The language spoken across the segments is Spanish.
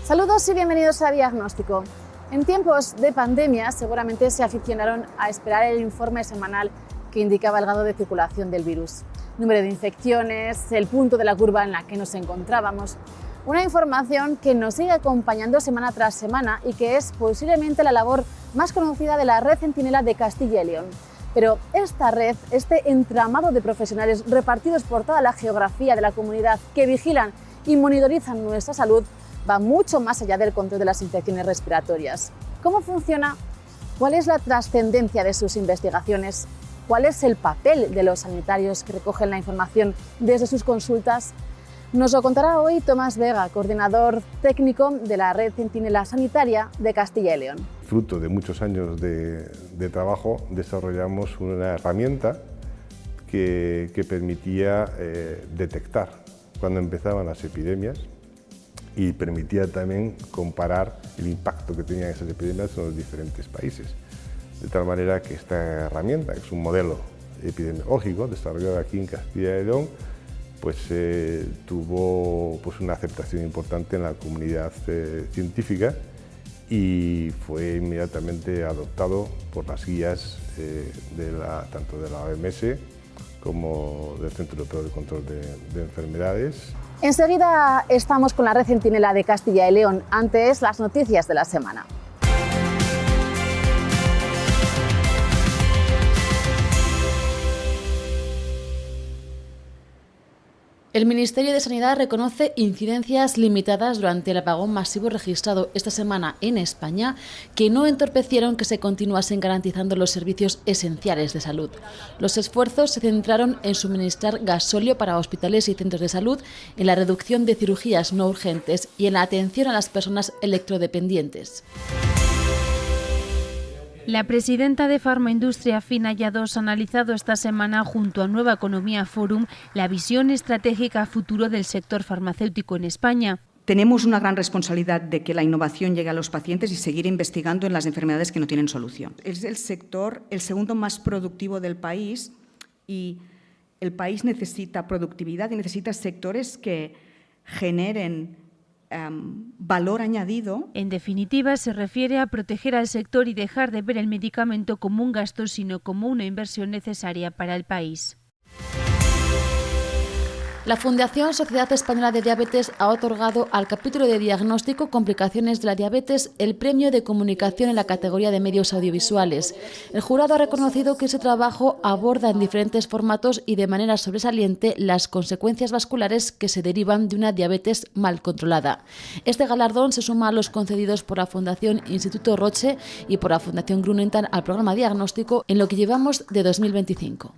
Saludos y bienvenidos a Diagnóstico. En tiempos de pandemia seguramente se aficionaron a esperar el informe semanal que indicaba el grado de circulación del virus, número de infecciones, el punto de la curva en la que nos encontrábamos. Una información que nos sigue acompañando semana tras semana y que es posiblemente la labor más conocida de la Red Centinela de Castilla y León. Pero esta red, este entramado de profesionales repartidos por toda la geografía de la comunidad que vigilan y monitorizan nuestra salud, va mucho más allá del control de las infecciones respiratorias. ¿Cómo funciona? ¿Cuál es la trascendencia de sus investigaciones? ¿Cuál es el papel de los sanitarios que recogen la información desde sus consultas? Nos lo contará hoy Tomás Vega, coordinador técnico de la Red Centinela Sanitaria de Castilla y León. Fruto de muchos años de trabajo, desarrollamos una herramienta que permitía detectar cuando empezaban las epidemias y permitía también comparar el impacto que tenían esas epidemias en los diferentes países. De tal manera que esta herramienta, que es un modelo epidemiológico desarrollado aquí en Castilla y León, pues tuvo una aceptación importante en la comunidad científica y fue inmediatamente adoptado por las guías tanto de la OMS como del Centro Europeo de Control de Enfermedades. Enseguida estamos con la Red Centinela de Castilla y León. Antes, las noticias de la semana. El Ministerio de Sanidad reconoce incidencias limitadas durante el apagón masivo registrado esta semana en España que no entorpecieron que se continuasen garantizando los servicios esenciales de salud. Los esfuerzos se centraron en suministrar gasóleo para hospitales y centros de salud, en la reducción de cirugías no urgentes y en la atención a las personas electrodependientes. La presidenta de Farmaindustria, Fina Lladós, ha analizado esta semana junto a Nueva Economía Forum la visión estratégica a futuro del sector farmacéutico en España. Tenemos una gran responsabilidad de que la innovación llegue a los pacientes y seguir investigando en las enfermedades que no tienen solución. Es el sector el segundo más productivo del país y el país necesita productividad y necesita sectores que generen valor añadido. En definitiva, se refiere a proteger al sector y dejar de ver el medicamento como un gasto, sino como una inversión necesaria para el país. La Fundación Sociedad Española de Diabetes ha otorgado al capítulo de diagnóstico Complicaciones de la diabetes el premio de comunicación en la categoría de medios audiovisuales. El jurado ha reconocido que ese trabajo aborda en diferentes formatos y de manera sobresaliente las consecuencias vasculares que se derivan de una diabetes mal controlada. Este galardón se suma a los concedidos por la Fundación Instituto Roche y por la Fundación Grunenthal al programa diagnóstico en lo que llevamos de 2025.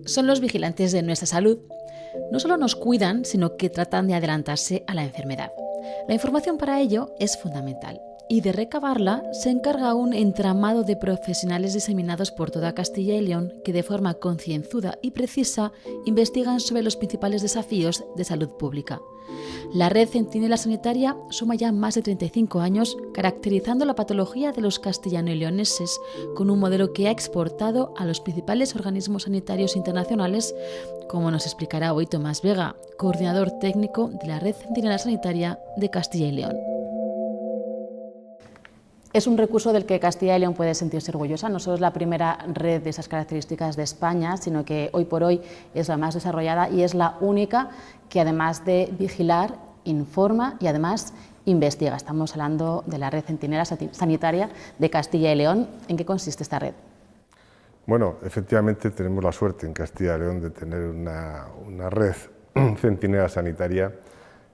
Son los vigilantes de nuestra salud. No solo nos cuidan, sino que tratan de adelantarse a la enfermedad. La información para ello es fundamental y de recabarla se encarga un entramado de profesionales diseminados por toda Castilla y León que de forma concienzuda y precisa investigan sobre los principales desafíos de salud pública. La Red Centinela Sanitaria suma ya más de 35 años caracterizando la patología de los castellano y leoneses con un modelo que ha exportado a los principales organismos sanitarios internacionales, como nos explicará hoy Tomás Vega, coordinador técnico de la Red Centinela Sanitaria de Castilla y León. Es un recurso del que Castilla y León puede sentirse orgullosa. No solo es la primera red de esas características de España, sino que hoy por hoy es la más desarrollada y es la única que, además de vigilar, informa y además investiga. Estamos hablando de la Red Centinela Sanitaria de Castilla y León. ¿En qué consiste esta red? Bueno, efectivamente tenemos la suerte en Castilla y León de tener una red centinela sanitaria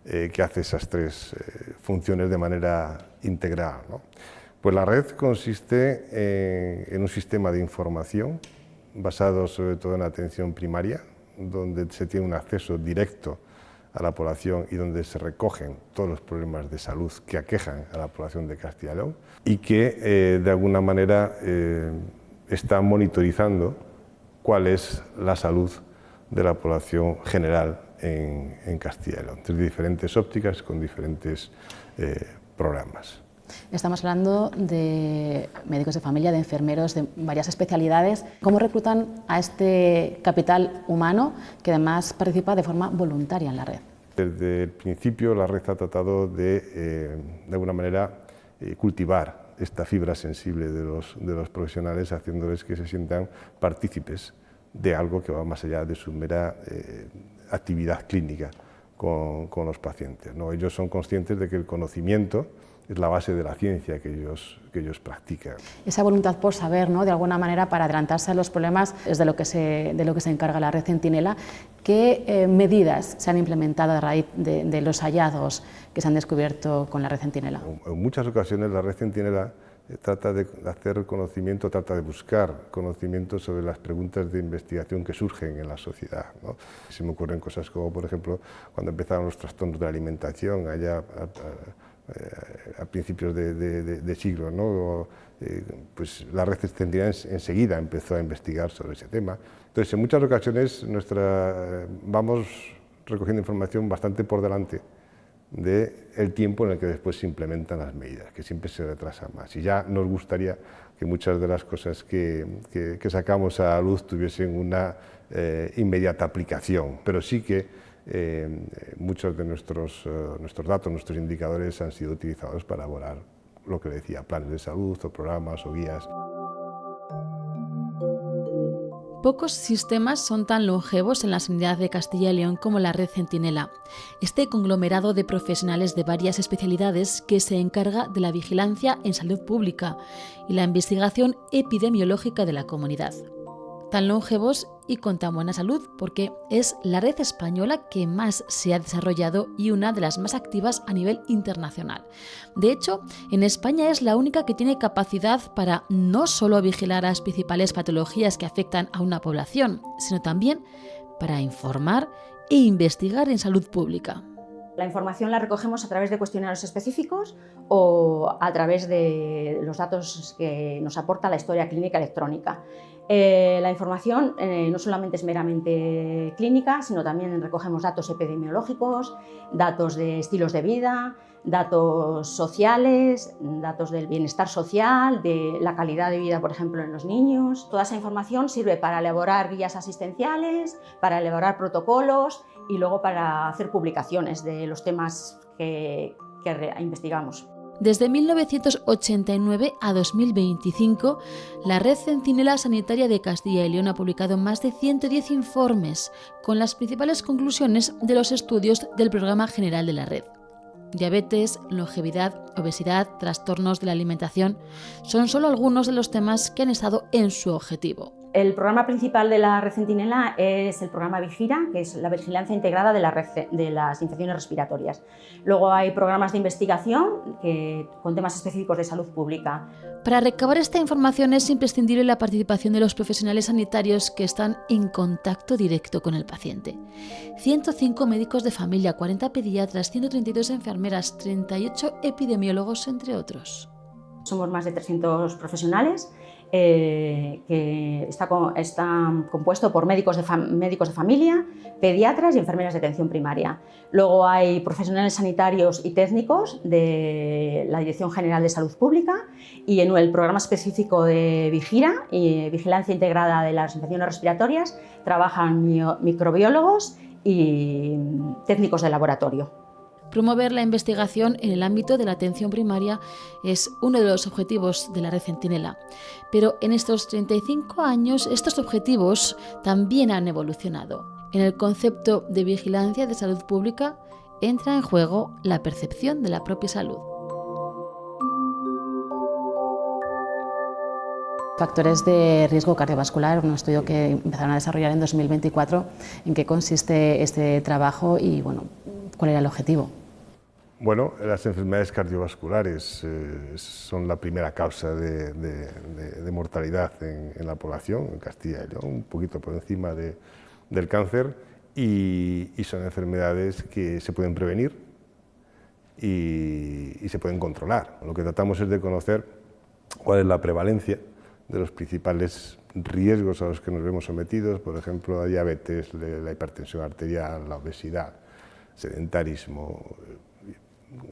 que hace esas tres funciones de manera integral, ¿no? Pues la red consiste en un sistema de información basado sobre todo en la atención primaria, donde se tiene un acceso directo a la población y donde se recogen todos los problemas de salud que aquejan a la población de Castilla y León y que de alguna manera está monitorizando cuál es la salud de la población general en Castilla y León, desde diferentes ópticas con diferentes programas. Estamos hablando de médicos de familia, de enfermeros, de varias especialidades. ¿Cómo reclutan a este capital humano que además participa de forma voluntaria en la red? Desde el principio la red ha tratado de alguna manera, cultivar esta fibra sensible de los profesionales, haciéndoles que se sientan partícipes de algo que va más allá de su mera actividad clínica con los pacientes, ¿no? Ellos son conscientes de que el conocimiento es la base de la ciencia que ellos practican. Esa voluntad por saber, ¿no?, de alguna manera, para adelantarse a los problemas, es de lo que se encarga la red Centinela. ¿Qué medidas se han implementado a raíz de los hallazgos que se han descubierto con la red Centinela? En muchas ocasiones la red Centinela trata de hacer conocimiento, trata de buscar conocimiento sobre las preguntas de investigación que surgen en la sociedad, ¿no? Se me ocurren cosas como, por ejemplo, cuando empezaron los trastornos de la alimentación, allá a principios de siglo, ¿no? Pues la red Centinela enseguida empezó a investigar sobre ese tema. Entonces, en muchas ocasiones vamos recogiendo información bastante por delante del tiempo en el que después se implementan las medidas, que siempre se retrasa más. Y ya nos gustaría que muchas de las cosas que sacamos a la luz tuviesen una inmediata aplicación, pero sí que muchos de nuestros datos, nuestros indicadores han sido utilizados para elaborar lo que decía, planes de salud o programas o guías. Pocos sistemas son tan longevos en la sanidad de Castilla y León como la red Centinela, este conglomerado de profesionales de varias especialidades que se encarga de la vigilancia en salud pública y la investigación epidemiológica de la comunidad. Tan longevos y con tan buena salud porque es la red española que más se ha desarrollado y una de las más activas a nivel internacional. De hecho, en España es la única que tiene capacidad para no solo vigilar las principales patologías que afectan a una población, sino también para informar e investigar en salud pública. La información la recogemos a través de cuestionarios específicos o a través de los datos que nos aporta la historia clínica electrónica. La información no solamente es meramente clínica, sino también recogemos datos epidemiológicos, datos de estilos de vida, datos sociales, datos del bienestar social, de la calidad de vida, por ejemplo, en los niños. Toda esa información sirve para elaborar guías asistenciales, para elaborar protocolos y luego para hacer publicaciones de los temas que investigamos. Desde 1989 a 2025, la Red Centinela Sanitaria de Castilla y León ha publicado más de 110 informes con las principales conclusiones de los estudios del Programa General de la Red. Diabetes, longevidad, obesidad, trastornos de la alimentación son solo algunos de los temas que han estado en su objetivo. El programa principal de la Red Centinela es el programa Vigira, que es la vigilancia integrada de las infecciones respiratorias. Luego hay programas de investigación con temas específicos de salud pública. Para recabar esta información es imprescindible la participación de los profesionales sanitarios que están en contacto directo con el paciente. 105 médicos de familia, 40 pediatras, 132 enfermeras, 38 epidemiólogos, entre otros. Somos más de 300 profesionales que está compuesto por médicos de familia, pediatras y enfermeras de atención primaria. Luego hay profesionales sanitarios y técnicos de la Dirección General de Salud Pública y en el programa específico de Vigira y Vigilancia Integrada de las Infecciones Respiratorias trabajan microbiólogos y técnicos de laboratorio. Promover la investigación en el ámbito de la atención primaria es uno de los objetivos de la Red Centinela. Pero en estos 35 años estos objetivos también han evolucionado. En el concepto de vigilancia de salud pública entra en juego la percepción de la propia salud. Factores de riesgo cardiovascular, un estudio que empezaron a desarrollar en 2024. ¿En qué consiste este trabajo y cuál era el objetivo? Bueno, las enfermedades cardiovasculares son la primera causa de mortalidad en la población, en Castilla y León, un poquito por encima del cáncer, y son enfermedades que se pueden prevenir y se pueden controlar. Lo que tratamos es de conocer cuál es la prevalencia de los principales riesgos a los que nos vemos sometidos, por ejemplo, la diabetes, la hipertensión arterial, la obesidad, sedentarismo,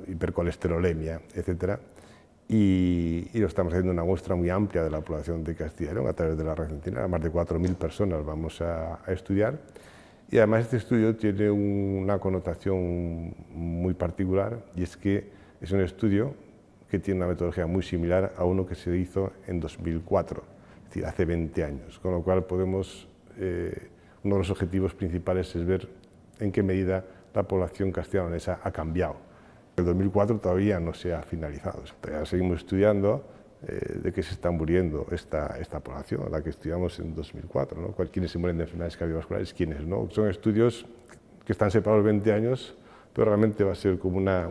hipercolesterolemia, etc. y lo estamos haciendo una muestra muy amplia de la población de Castilla y León a través de la red Centinela. Más de 4.000 personas vamos a estudiar, y además este estudio tiene una connotación muy particular, y es que es un estudio que tiene una metodología muy similar a uno que se hizo en 2004, es decir, hace 20 años, con lo cual podemos, uno de los objetivos principales es ver en qué medida la población castellano-leonesa ha cambiado. El 2004 todavía no se ha finalizado, todavía seguimos estudiando de qué se está muriendo esta población, la que estudiamos en 2004, ¿no? Quiénes se mueren de enfermedades cardiovasculares, quiénes no. Son estudios que están separados 20 años, pero realmente va a ser como no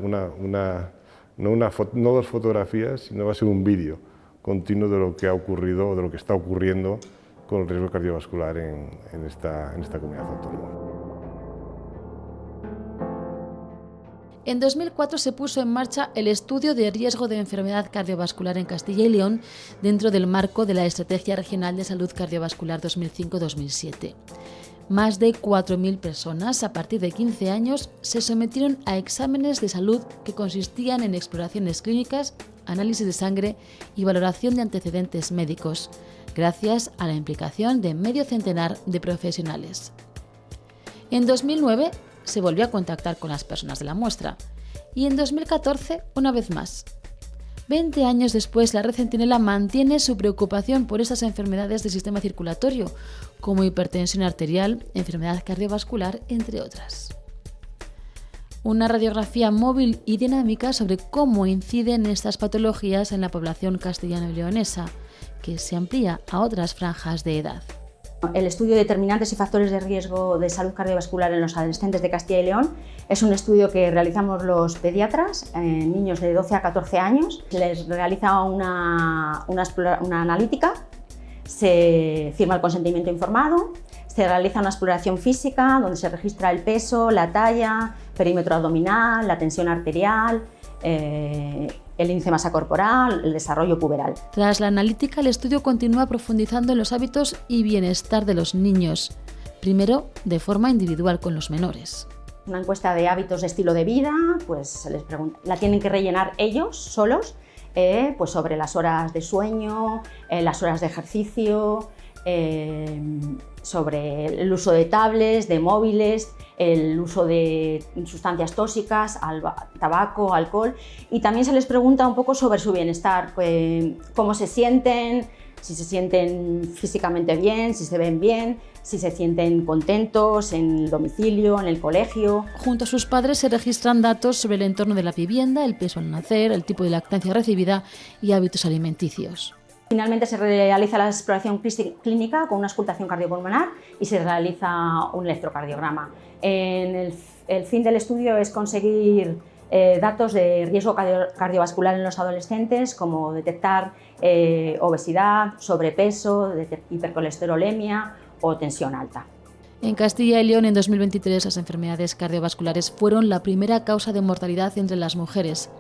dos fotografías, sino va a ser un vídeo continuo de lo que ha ocurrido o de lo que está ocurriendo con el riesgo cardiovascular en esta comunidad autónoma. En 2004 se puso en marcha el estudio de riesgo de enfermedad cardiovascular en Castilla y León dentro del marco de la Estrategia Regional de Salud Cardiovascular 2005-2007. Más de 4.000 personas a partir de 15 años se sometieron a exámenes de salud que consistían en exploraciones clínicas, análisis de sangre y valoración de antecedentes médicos, gracias a la implicación de medio centenar de profesionales. En 2009 se volvió a contactar con las personas de la muestra, y en 2014 una vez más. 20 años después, la red Centinela mantiene su preocupación por estas enfermedades del sistema circulatorio, como hipertensión arterial, enfermedad cardiovascular, entre otras. Una radiografía móvil y dinámica sobre cómo inciden estas patologías en la población castellano-leonesa, que se amplía a otras franjas de edad. El estudio de determinantes y factores de riesgo de salud cardiovascular en los adolescentes de Castilla y León es un estudio que realizamos los pediatras en niños de 12 a 14 años. Se les realiza una analítica, se firma el consentimiento informado, se realiza una exploración física donde se registra el peso, la talla, perímetro abdominal, la tensión arterial, el índice de masa corporal, el desarrollo puberal. Tras la analítica, el estudio continúa profundizando en los hábitos y bienestar de los niños, primero de forma individual con los menores. Una encuesta de hábitos de estilo de vida, pues se les pregunta, la tienen que rellenar ellos solos, pues sobre las horas de sueño, las horas de ejercicio, sobre el uso de tablets, de móviles, el uso de sustancias tóxicas, tabaco, alcohol, y también se les pregunta un poco sobre su bienestar, cómo se sienten, si se sienten físicamente bien, si se ven bien, si se sienten contentos en el domicilio, en el colegio. Junto a sus padres se registran datos sobre el entorno de la vivienda, el peso al nacer, el tipo de lactancia recibida y hábitos alimenticios. Finalmente se realiza la exploración clínica con una auscultación cardiopulmonar y se realiza un electrocardiograma. El fin del estudio es conseguir datos de riesgo cardiovascular en los adolescentes, como detectar obesidad, sobrepeso, hipercolesterolemia o tensión alta. En Castilla y León, en 2023, las enfermedades cardiovasculares fueron la primera causa de mortalidad entre las mujeres.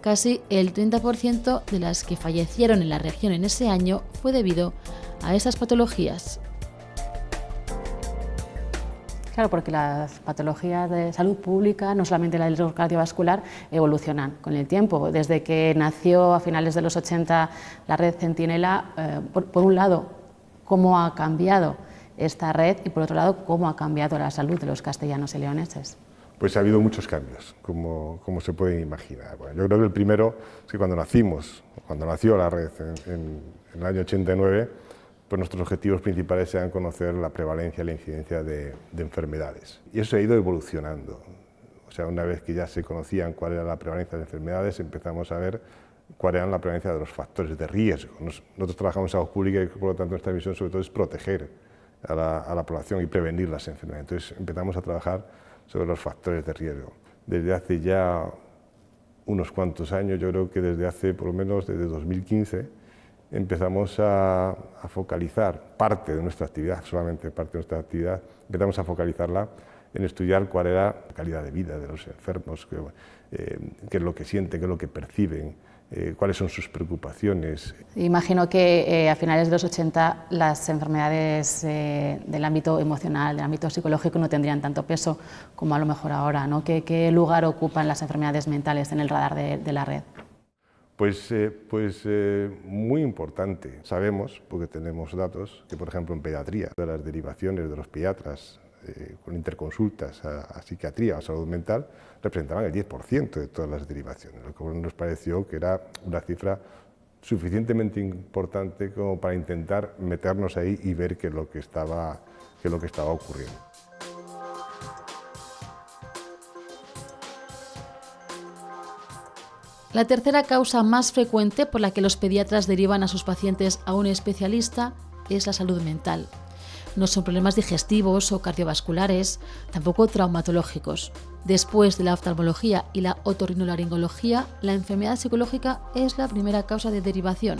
Casi el 30% de las que fallecieron en la región en ese año fue debido a esas patologías. Claro, porque las patologías de salud pública, no solamente la del riesgo cardiovascular, evolucionan con el tiempo. Desde que nació a finales de los 80 la red Centinela, por un lado, cómo ha cambiado esta red y por otro lado, cómo ha cambiado la salud de los castellanos y leoneses. Pues ha habido muchos cambios, como se pueden imaginar. Bueno, yo creo que el primero es que cuando nació la red en el año 89, pues nuestros objetivos principales eran conocer la prevalencia y la incidencia de enfermedades. Y eso ha ido evolucionando. O sea, una vez que ya se conocían cuál era la prevalencia de enfermedades, empezamos a ver cuál era la prevalencia de los factores de riesgo. Nosotros trabajamos en salud pública y por lo tanto nuestra misión sobre todo es proteger a la población y prevenir las enfermedades. Entonces empezamos a trabajar sobre los factores de riesgo. Desde hace ya unos cuantos años, yo creo que desde hace por lo menos desde 2015, empezamos a focalizar parte de nuestra actividad, solamente parte de nuestra actividad, empezamos a focalizarla en estudiar cuál era la calidad de vida de los enfermos, qué es lo que sienten, qué es lo que perciben, cuáles son sus preocupaciones. Imagino que a finales de los 80 las enfermedades del ámbito emocional, del ámbito psicológico no tendrían tanto peso como a lo mejor ahora, ¿no? ¿Qué lugar ocupan las enfermedades mentales en el radar de la red? Pues muy importante. Sabemos, porque tenemos datos, que por ejemplo en pediatría, de las derivaciones de los pediatras con interconsultas a psiquiatría o a salud mental representaban el 10% de todas las derivaciones, lo que nos pareció que era una cifra suficientemente importante como para intentar meternos ahí y ver qué es lo que estaba ocurriendo. La tercera causa más frecuente por la que los pediatras derivan a sus pacientes a un especialista es la salud mental. No son problemas digestivos o cardiovasculares, tampoco traumatológicos. Después de la oftalmología y la otorrinolaringología, la enfermedad psicológica es la primera causa de derivación.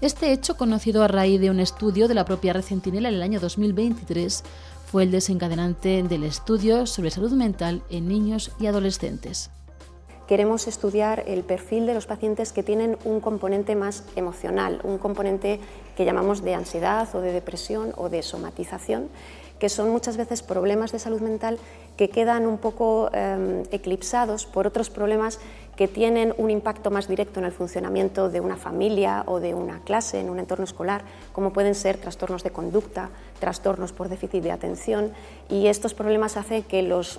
Este hecho, conocido a raíz de un estudio de la propia Red Centinela en el año 2023, fue el desencadenante del estudio sobre salud mental en niños y adolescentes. Queremos estudiar el perfil de los pacientes que tienen un componente más emocional, un componente que llamamos de ansiedad o de depresión o de somatización, que son muchas veces problemas de salud mental que quedan un poco eclipsados por otros problemas que tienen un impacto más directo en el funcionamiento de una familia o de una clase, en un entorno escolar, como pueden ser trastornos de conducta, trastornos por déficit de atención, y estos problemas hacen que los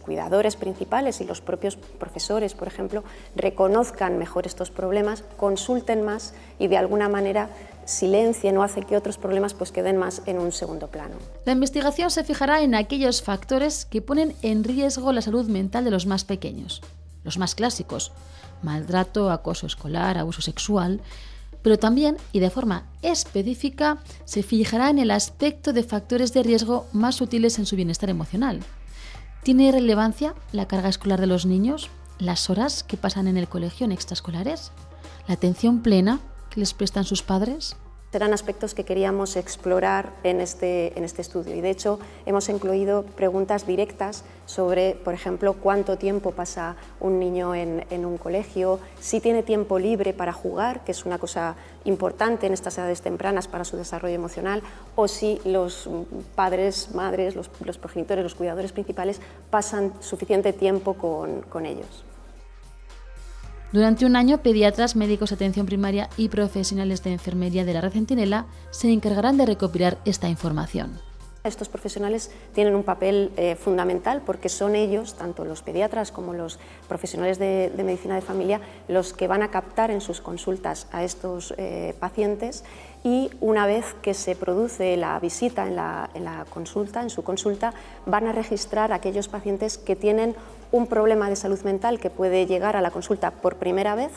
cuidadores principales y los propios profesores, por ejemplo, reconozcan mejor estos problemas, consulten más y de alguna manera silencien o hacen que otros problemas pues queden más en un segundo plano. La investigación se fijará en aquellos factores que ponen en riesgo la salud mental de los más pequeños. Los más clásicos: maltrato, acoso escolar, abuso sexual, pero también, y de forma específica, se fijará en el aspecto de factores de riesgo más sutiles en su bienestar emocional. ¿Tiene relevancia la carga escolar de los niños? ¿Las horas que pasan en el colegio en extraescolares? ¿La atención plena que les prestan sus padres? Eran aspectos que queríamos explorar en este estudio y de hecho hemos incluido preguntas directas sobre, por ejemplo, cuánto tiempo pasa un niño en un colegio, si tiene tiempo libre para jugar, que es una cosa importante en estas edades tempranas para su desarrollo emocional, o si los padres, madres, los progenitores, los cuidadores principales pasan suficiente tiempo con ellos. Durante un año, pediatras, médicos de atención primaria y profesionales de enfermería de la Red Centinela se encargarán de recopilar esta información. Estos profesionales tienen un papel fundamental porque son ellos, tanto los pediatras como los profesionales de medicina de familia, los que van a captar en sus consultas a estos pacientes y una vez que se produce la visita en su consulta, van a registrar a aquellos pacientes que tienen un problema de salud mental que puede llegar a la consulta por primera vez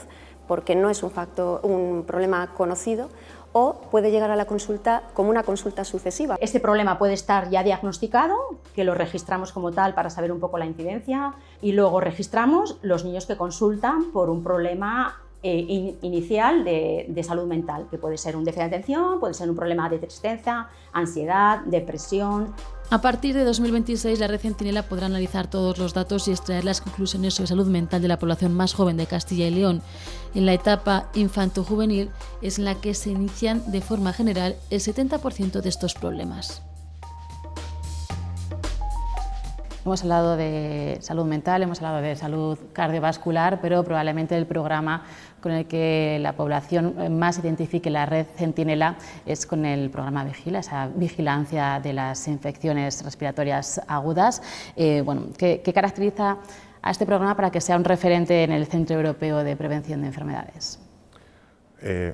porque no es un problema conocido, o puede llegar a la consulta como una consulta sucesiva. Este problema puede estar ya diagnosticado, que lo registramos como tal para saber un poco la incidencia, y luego registramos los niños que consultan por un problema inicial de salud mental, que puede ser un déficit de atención, puede ser un problema de tristeza, ansiedad, depresión. A partir de 2026, la Red Centinela podrá analizar todos los datos y extraer las conclusiones sobre salud mental de la población más joven de Castilla y León. En la etapa infanto-juvenil es en la que se inician de forma general el 70% de estos problemas. Hemos hablado de salud mental, hemos hablado de salud cardiovascular, pero probablemente el programa con el que la población más identifique la Red Centinela es con el programa Vigila, esa vigilancia de las infecciones respiratorias agudas. ¿Qué caracteriza a este programa para que sea un referente en el Centro Europeo de Prevención de Enfermedades? La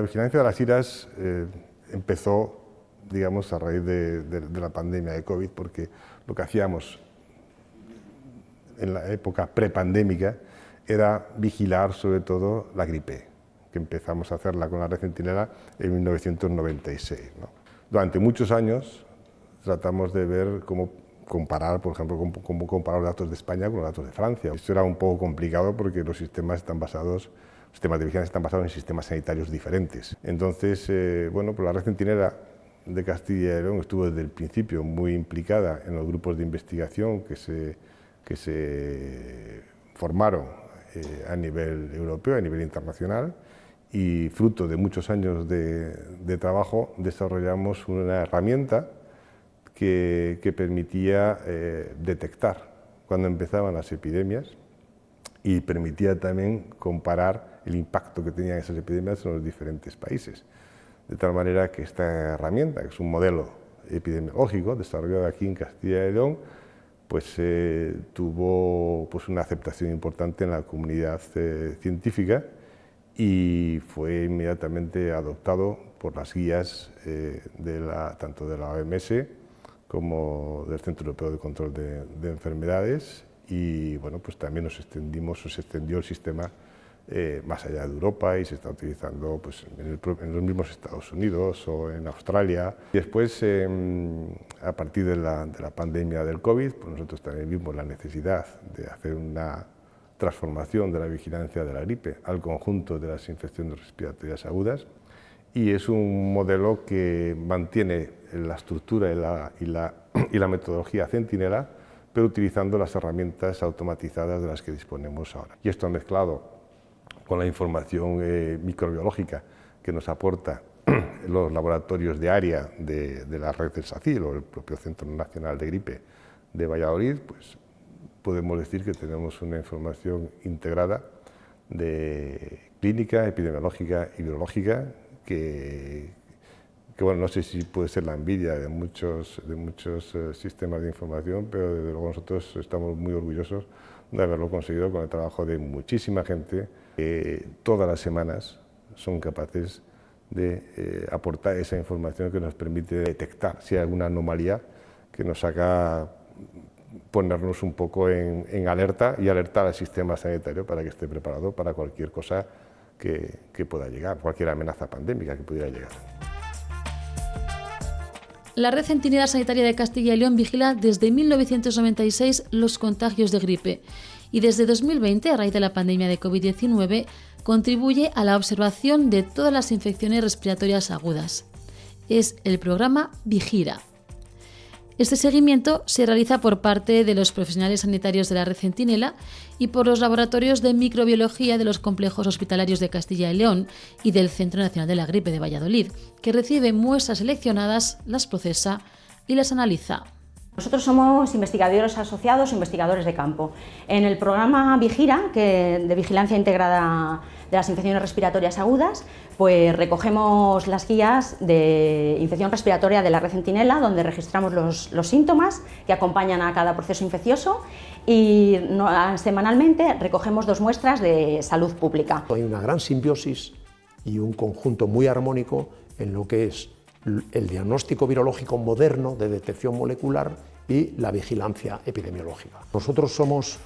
vigilancia de las IRAS empezó, digamos, a raíz de la pandemia de COVID, porque lo que hacíamos en la época prepandémica era vigilar sobre todo la gripe, que empezamos a hacerla con la Red Centinela en 1996, ¿no? Durante muchos años tratamos de ver cómo comparar, por ejemplo, cómo comparar los datos de España con los datos de Francia. Esto era un poco complicado porque los sistemas de vigilancia están basados en sistemas sanitarios diferentes. Entonces, pues la Red Centinela de Castilla y León estuvo desde el principio muy implicada en los grupos de investigación que se formaron a nivel europeo, a nivel internacional, y fruto de muchos años de trabajo desarrollamos una herramienta que permitía detectar cuando empezaban las epidemias y permitía también comparar el impacto que tenían esas epidemias en los diferentes países. De tal manera que esta herramienta, que es un modelo epidemiológico desarrollado aquí en Castilla y León, pues tuvo pues, una aceptación importante en la comunidad científica y fue inmediatamente adoptado por las guías tanto de la OMS como del Centro Europeo de Control de Enfermedades, y bueno, pues también se extendió el sistema más allá de Europa y se está utilizando pues, en los mismos Estados Unidos o en Australia. Y después, a partir de la pandemia del COVID, pues nosotros también vimos la necesidad de hacer una transformación de la vigilancia de la gripe al conjunto de las infecciones respiratorias agudas, y es un modelo que mantiene la estructura y la metodología Centinela, pero utilizando las herramientas automatizadas de las que disponemos ahora. Y esto mezclado con la información microbiológica que nos aporta los laboratorios de área de la red del SACIL o el propio Centro Nacional de Gripe de Valladolid, pues podemos decir que tenemos una información integrada de clínica, epidemiológica y biológica que bueno, no sé si puede ser la envidia de muchos sistemas de información, pero desde luego nosotros estamos muy orgullosos de haberlo conseguido con el trabajo de muchísima gente que todas las semanas son capaces de aportar esa información que nos permite detectar si hay alguna anomalía que nos haga ponernos un poco en alerta y alertar al sistema sanitario para que esté preparado para cualquier cosa que pueda llegar, cualquier amenaza pandémica que pudiera llegar. La Red Centinela Sanitaria de Castilla y León vigila desde 1996 los contagios de gripe y desde 2020, a raíz de la pandemia de COVID-19, contribuye a la observación de todas las infecciones respiratorias agudas. Es el programa Vigila. Este seguimiento se realiza por parte de los profesionales sanitarios de la Red Centinela y por los laboratorios de microbiología de los complejos hospitalarios de Castilla y León y del Centro Nacional de la Gripe de Valladolid, que recibe muestras seleccionadas, las procesa y las analiza. Nosotros somos investigadores asociados, investigadores de campo. En el programa Vigila, de vigilancia integrada de las infecciones respiratorias agudas, pues recogemos las guías de infección respiratoria de la Red Centinela, donde registramos los síntomas que acompañan a cada proceso infeccioso, y semanalmente recogemos 2 muestras de salud pública. Hay una gran simbiosis y un conjunto muy armónico en lo que es el diagnóstico virológico moderno de detección molecular y la vigilancia epidemiológica. Nosotros somos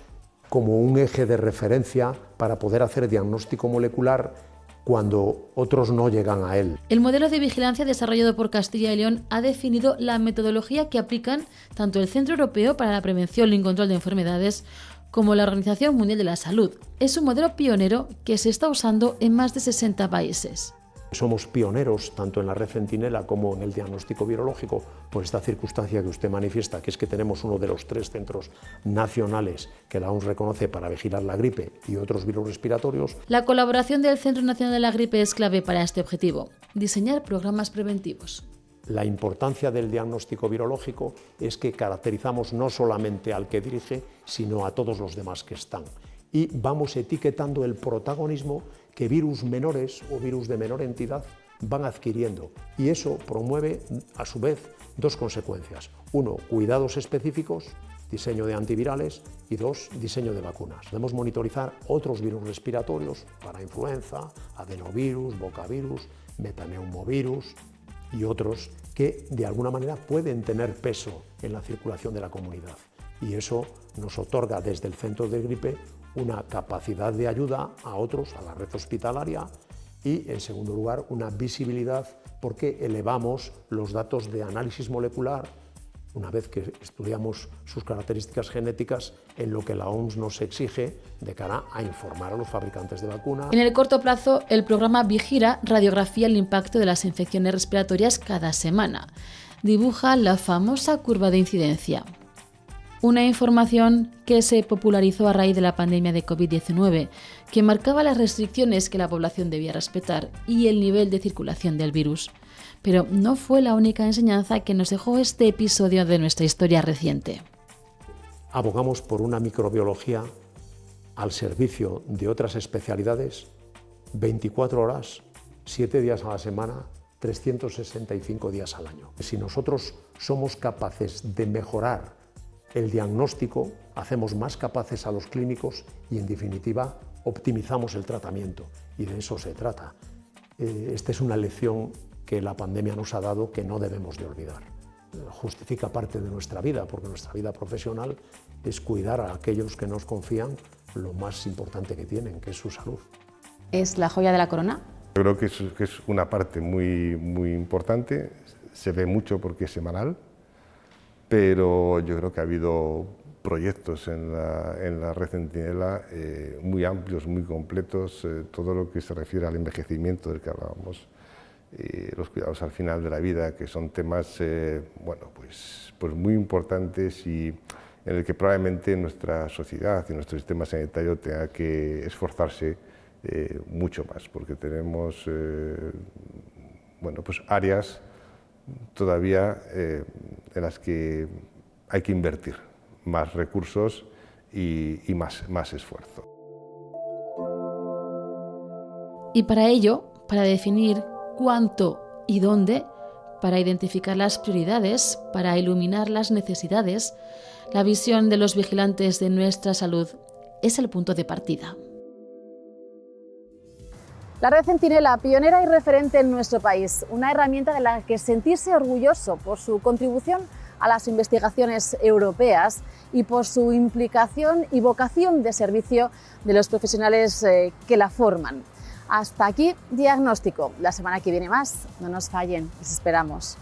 como un eje de referencia para poder hacer diagnóstico molecular cuando otros no llegan a él. El modelo de vigilancia desarrollado por Castilla y León ha definido la metodología que aplican tanto el Centro Europeo para la Prevención y Control de Enfermedades como la Organización Mundial de la Salud. Es un modelo pionero que se está usando en más de 60 países. Somos pioneros tanto en la Red Centinela como en el diagnóstico virológico por esta circunstancia que usted manifiesta, que es que tenemos uno de los 3 centros nacionales que la OMS reconoce para vigilar la gripe y otros virus respiratorios. La colaboración del Centro Nacional de la Gripe es clave para este objetivo: diseñar programas preventivos. La importancia del diagnóstico virológico es que caracterizamos no solamente al que dirige, sino a todos los demás que están. Y vamos etiquetando el protagonismo que virus menores o virus de menor entidad van adquiriendo. Y eso promueve, a su vez, 2 consecuencias. 1, cuidados específicos, diseño de antivirales, y 2, diseño de vacunas. Podemos monitorizar otros virus respiratorios para influenza, adenovirus, bocavirus, metaneumovirus y otros que de alguna manera pueden tener peso en la circulación de la comunidad. Y eso nos otorga desde el centro de gripe una capacidad de ayuda a otros, a la red hospitalaria, y en segundo lugar una visibilidad porque elevamos los datos de análisis molecular una vez que estudiamos sus características genéticas en lo que la OMS nos exige de cara a informar a los fabricantes de vacunas. En el corto plazo, el programa Vigila radiografía el impacto de las infecciones respiratorias cada semana. Dibuja la famosa curva de incidencia. Una información que se popularizó a raíz de la pandemia de COVID-19, que marcaba las restricciones que la población debía respetar y el nivel de circulación del virus. Pero no fue la única enseñanza que nos dejó este episodio de nuestra historia reciente. abogamos por una microbiología al servicio de otras especialidades 24 horas, 7 días a la semana, 365 días al año. Si nosotros somos capaces de mejorar el diagnóstico, hacemos más capaces a los clínicos y, en definitiva, optimizamos el tratamiento. Y de eso se trata. Esta es una lección que la pandemia nos ha dado que no debemos de olvidar. Justifica parte de nuestra vida, porque nuestra vida profesional es cuidar a aquellos que nos confían lo más importante que tienen, que es su salud. ¿Es la joya de la corona? Yo creo que es una parte muy importante, se ve mucho porque es semanal, pero yo creo que ha habido proyectos en la red Centinela muy amplios, muy completos, todo lo que se refiere al envejecimiento del que hablábamos, los cuidados al final de la vida, que son temas bueno, pues muy importantes y en el que probablemente nuestra sociedad y nuestro sistema sanitario tenga que esforzarse mucho más, porque tenemos bueno, pues áreas todavía en las que hay que invertir más recursos y más esfuerzo. Y para ello, para definir cuánto y dónde, para identificar las prioridades, para iluminar las necesidades, la visión de los vigilantes de nuestra salud es el punto de partida. La red Centinela, pionera y referente en nuestro país, una herramienta de la que sentirse orgulloso por su contribución a las investigaciones europeas y por su implicación y vocación de servicio de los profesionales que la forman. Hasta aquí Diagnóstico. La semana que viene más. No nos fallen, les esperamos.